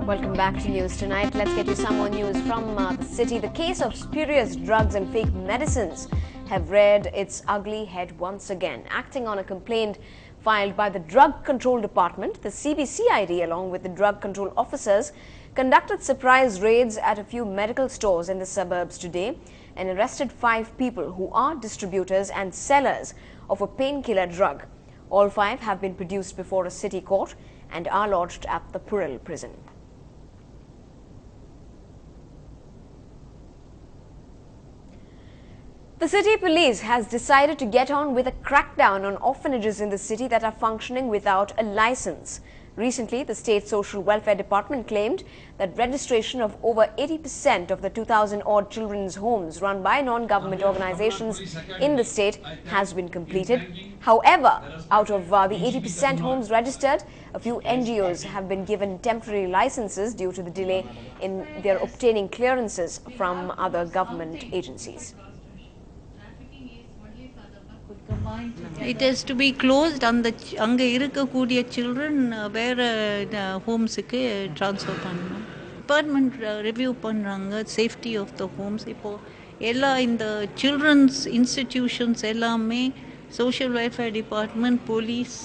Welcome back to News Tonight. Let's get you some more news from the city. The case of spurious drugs and fake medicines have reared its ugly head once again. Acting on a complaint filed by the Drug Control Department, the CBCID, along with the drug control officers, conducted surprise raids at a few medical stores in the suburbs today and arrested 5 people who are distributors and sellers of a painkiller drug. All 5 have been produced before a city court and are lodged at the Puril prison. The city police has decided to get on with a crackdown on orphanages in the city that are functioning without a license. Recently, the State Social Welfare Department claimed that registration of over 80% of the 2,000-odd children's homes run by non-government organizations in the state has been completed. However, out of the 80% homes registered, a few NGOs have been given temporary licenses due to the delay in their obtaining clearances from other government agencies. It has to be closed and the அங்க இருக்கக்கூடிய children வேற homes-க்கு transfer பண்ணணும். Department review பண்றாங்க safety of the homes. இப்போ எல்லா இந்த children's institutions எல்லாமே social welfare department, police,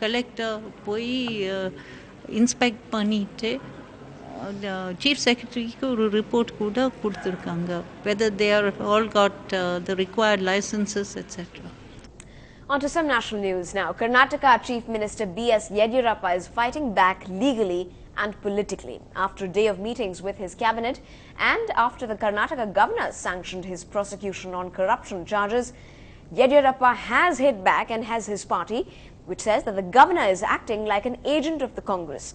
collector போய் inspect பண்ணிட்டு chief secretary-க்கு ஒரு report கூட கொடுத்திருக்காங்க whether they are all got the required licenses, etc. On to some national news now. Karnataka Chief Minister B.S. Yediyurappa is fighting back legally and politically after a day of meetings with his cabinet and after the Karnataka governor sanctioned his prosecution on corruption charges. Yediyurappa has hit back and has his party, which says that the governor is acting like an agent of the Congress.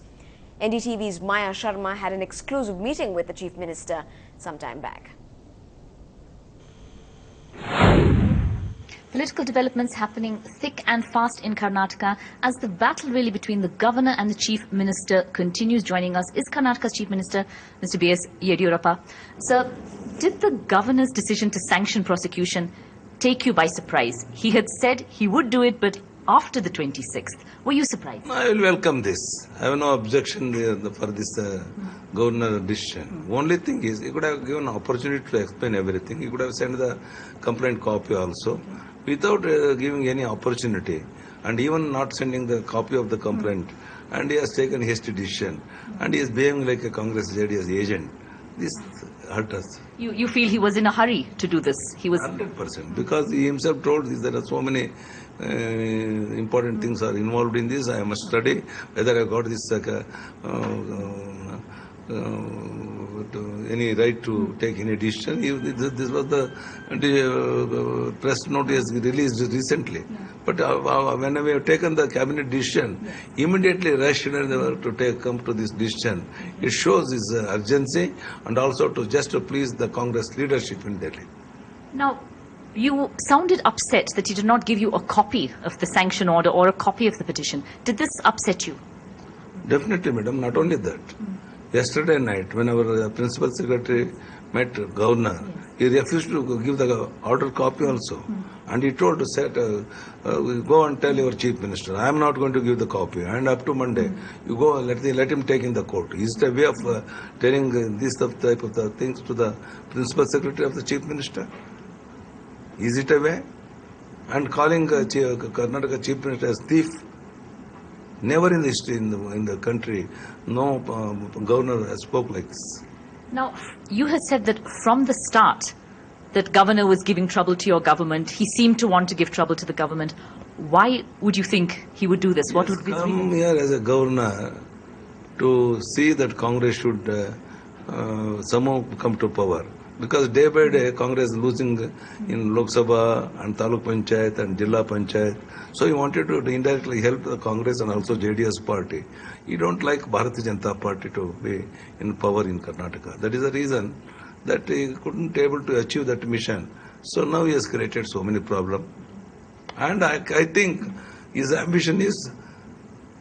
NDTV's Maya Sharma had an exclusive meeting with the Chief Minister some time back. Political developments happening thick and fast in Karnataka as the battle really between the governor and the chief minister continues. Joining us is Karnataka's chief minister, Mr. B.S. Yediyurappa. Sir, did the governor's decision to sanction prosecution take you by surprise? He had said he would do it, but after the 26th. Were you surprised? I will welcome this. I have no objection for this governor decision. Only thing is, he could have given opportunity to explain everything. He could have sent the complaint copy also. Without giving any opportunity and even not sending the copy of the complaint, and he has taken hasty decision and he is behaving like a Congress JDS agent. This hurt us. You feel he was in a hurry to do this? He was 100%, because he himself told there are so many important things are involved in this. I must study whether I got this any right to take any decision. This was the press notice released recently. But when we have taken the cabinet decision, immediately rushed to come to this decision. It shows his urgency and also just to please the Congress leadership in Delhi. Now, you sounded upset that he did not give you a copy of the sanction order or a copy of the petition. Did this upset you? Definitely, madam. Not only that. Yesterday night, when our principal secretary met governor, he refused to give the order copy also. And he told to say, go and tell your chief minister, I am not going to give the copy. And up to Monday, you go, let him take in the court. Is it a way of telling this type of the things to the principal secretary of the chief minister? Is it a way? And calling Karnataka chief minister as thief? Never in the history in the country, no governor has spoke like this. Now, you had said that from the start, that governor was giving trouble to your government. He seemed to want to give trouble to the government. Why would you think he would do this? What would be come here as a governor to see that Congress should somehow come to power. Because day by day, Congress is losing in Lok Sabha and Taluk Panchayat and Jilla Panchayat. So he wanted to indirectly help the Congress and also JDS party. He don't like Bharatiya Janata Party to be in power in Karnataka. That is the reason that he couldn't able to achieve that mission. So now he has created so many problems. And I think his ambition is,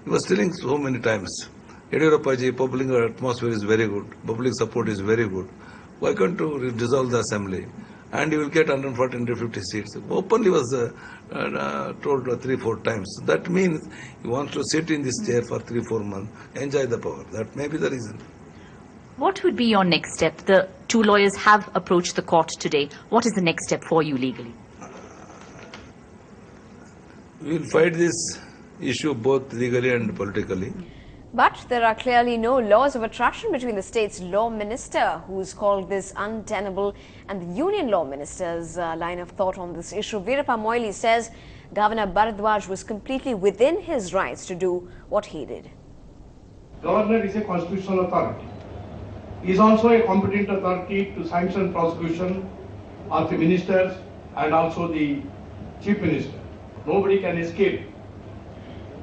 he was telling so many times, Yediyurappa ji, public atmosphere is very good, public support is very good. Why can't you dissolve the assembly and you will get 140, 150 seats. Openly was told 3-4 times. That means he wants to sit in this chair for 3-4 months, enjoy the power. That may be the reason. What would be your next step? The two lawyers have approached the court today. What is the next step for you legally? We will fight this issue both legally and politically. But there are clearly no laws of attraction between the state's law minister, who's called this untenable, and the union law minister's line of thought on this issue. Veerappa Moily says Governor Bharadwaj was completely within his rights to do what he did. Governor is a constitutional authority. He is also a competent authority to sanction prosecution of the ministers and also the chief minister. Nobody can escape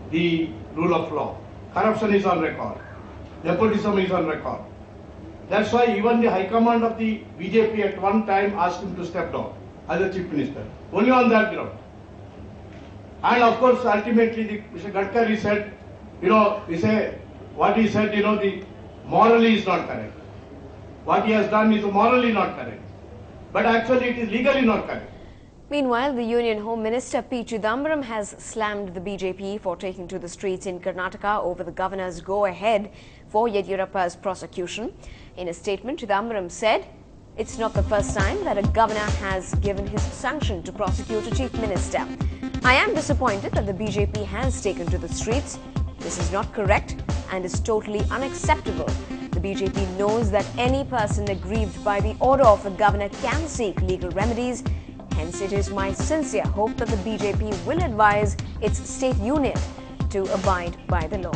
the rule of law. Corruption is on record. Nepotism is on record. That's why even the High Command of the BJP at one time asked him to step down as a chief minister. Only on that ground. And of course, ultimately, Mr. Gadkari said, what he said, the morally is not correct. What he has done is morally not correct. But actually, it is legally not correct. Meanwhile, the Union Home Minister P. Chidambaram has slammed the BJP for taking to the streets in Karnataka over the governor's go-ahead for Yediyurappa's prosecution. In a statement, Chidambaram said, "It's not the first time that a governor has given his sanction to prosecute a chief minister. I am disappointed that the BJP has taken to the streets. This is not correct and is totally unacceptable. The BJP knows that any person aggrieved by the order of a governor can seek legal remedies. Hence, it is my sincere hope that the BJP will advise its state unit to abide by the law."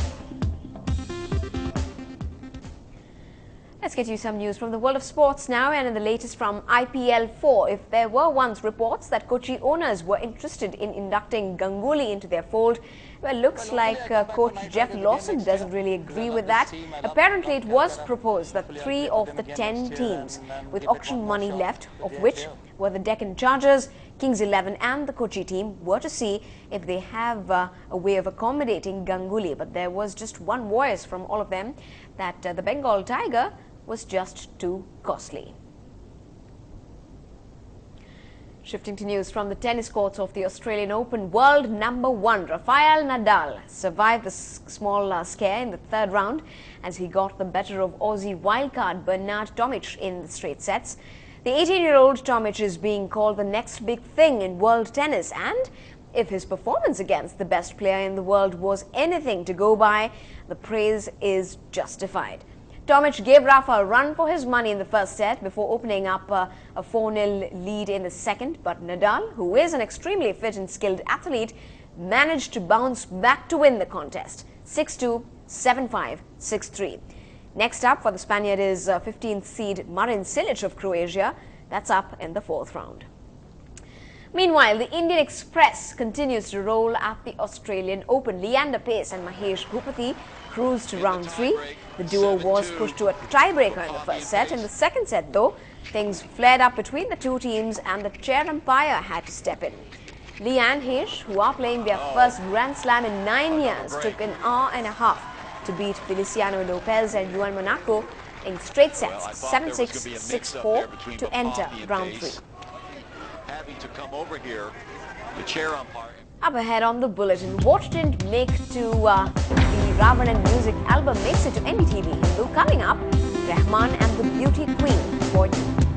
Let's get you some news from the world of sports now, and in the latest from IPL 4. If there were once reports that Kochi owners were interested in inducting Ganguly into their fold, well, looks like coach Jeff Lawson doesn't really agree with that. Apparently, it was proposed that 3 of the 10 teams with auction money left, of which were the Deccan Chargers, Kings 11 and the Kochi team, were to see if they have a way of accommodating Ganguly. But there was just one voice from all of them that the Bengal Tiger was just too costly. Shifting to news from the tennis courts of the Australian Open, world #1 Rafael Nadal survived the small scare in the third round as he got the better of Aussie wildcard Bernard Tomic in the straight sets. The 18-year-old Tomic is being called the next big thing in world tennis, and if his performance against the best player in the world was anything to go by, the praise is justified. Tomic gave Rafa a run for his money in the first set before opening up a 4-0 lead in the second, but Nadal, who is an extremely fit and skilled athlete, managed to bounce back to win the contest, 6-2, 7-5, 6-3. Next up for the Spaniard is 15th seed Marin Cilic of Croatia. That's up in the 4th round. Meanwhile, the Indian Express continues to roll at the Australian Open. Leander Pace and Mahesh Bhupathi cruised to round 3. The duo was pushed to a tiebreaker in the first set. In the second set, though, things flared up between the two teams and the chair umpire had to step in. Lee and Hesh, who are playing their first Grand Slam in 9 years, took an hour and a half to beat Feliciano Lopez and Juan Monaco in straight sets, 7-6, 6-4 to enter round 3. Having to come over here, the chair umpire. Up ahead on the bulletin, what didn't make to the Ravanan music album makes it to NDTV Hindu. Coming up, Rahman and the Beauty Queen for you.